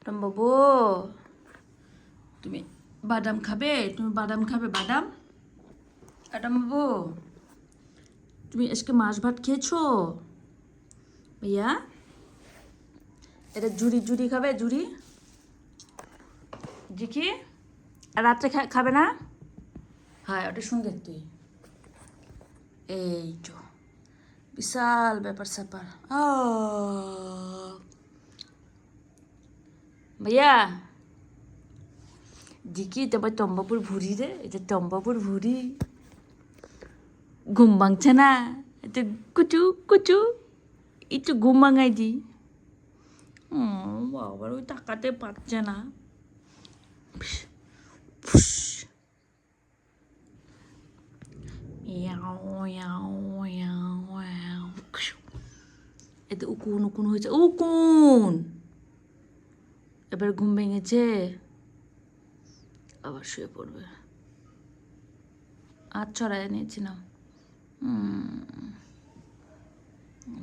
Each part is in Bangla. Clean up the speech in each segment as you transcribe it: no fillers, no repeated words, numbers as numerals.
বাবু তুমি বাদাম খাবে? তুমি বাদাম খাবে? বাদাম বাবু তুমি আজকে মাছ ভাত খেয়েছো? ভাইয়া এটা জুড়ি জুড়ি খাবে? জুড়ি দেখি আর রাত্রে খাবে না? হ্যাঁ ওটা সুন্দর তুই এই তো বিশাল ব্যাপার স্যাপার ও ভাইয়া দেখি তোমার টম্বাপুর ভুড়ি রে, এটা টম্বাপুর ভুড়ি ঘুম ভাঙছে না, এটা কুচু কুচু একটু ঘুম ভাঙাই দি। বাবার ওই তাকাতে পারছে না। এতে উকুন উকুন হয়েছে, উকুন এবার ঘুম ভেঙেছে, আবার শুয়ে পড়বে। আর ছড়াই নিয়েছি না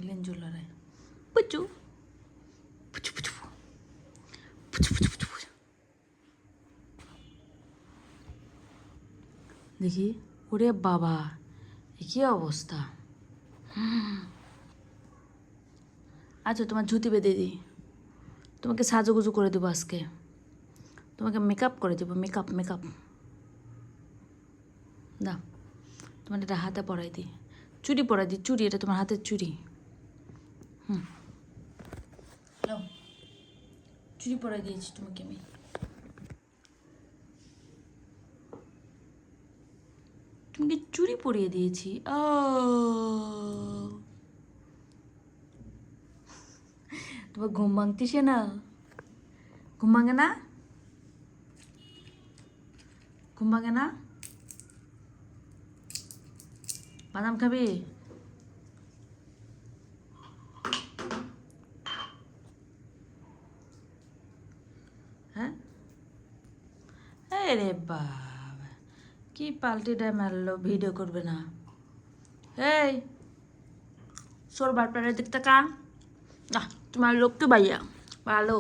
লেঞ্জু লড়াই পুচু পুচু পুচু পুচু পুচু পুচু পুচু। দেখি ওরে বাবা কি অবস্থা। আচ্ছা তোমার ধুতি বেঁধে দিই, তোমাকে সাজুগুজু করে দেবো আজকে, তোমাকে মেকআপ করে দেবো, মেকআপ মেকআপ না তোমার এটা হাতে পরাই দিই, চুড়ি পরাই দিই, চুড়ি এটা তোমার হাতের চুড়ি। নাও চুড়ি পরাই দিয়েছি তোমাকে আমি। তোমাকে চুড়ি পরিয়ে দিয়েছি। ও তোমার ঘুম ভাঙতেছে না? ঘুম ভাঙে না? ঘুম ভাঙে না? বাদাম খাবি? হ্যাঁ রে বাবা কি পাল্টিটা মারলো, ভিডিও করবে না? এই সোর বারপাড়ের দিকটা কা না, তোমার লোককে ভাইয়া ভালো।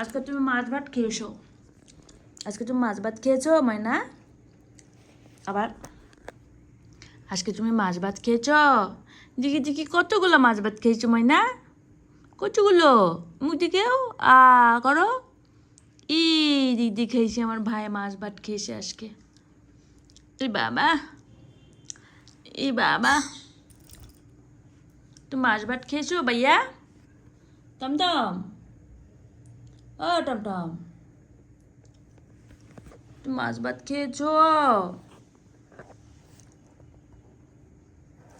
আজকে তুমি মাছ ভাত খেয়েছো, আজকে তুমি মাছ ভাত খেয়েছো ময়না? আবার আজকে তুমি মাছ ভাত খেয়েছো? দেখি দেখি কতগুলো মাছ ভাত খেয়েছো ময়না? কতগুলো? মুখ দিকেও করো। ই দিদি খেয়েছি, আমার ভাই মাছ ভাত খেয়েছে আজকে। এই বাবা এই বাবা তুমি মাছ ভাত খেয়েছো ভাইয়া? টমটম ও টমটম তুমি মাছ ভাত খেয়েছো?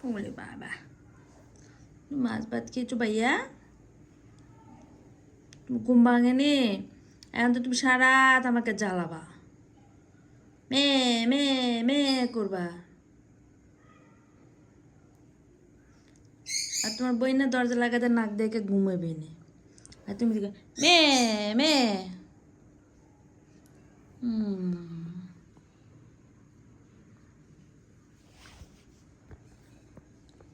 ওরে বাবা তুমি মাছ ভাত খেয়েছো ভাইয়া? তুমি ঘুম ভাঙেনি? এখন তো তুমি সারা রাত আমাকে জ্বালাবা, মে মে মে করবা। আর তোমার বই না দরজা লাগাতে নাক দেখে ঘুমাবে নি, আর তুমি মে মে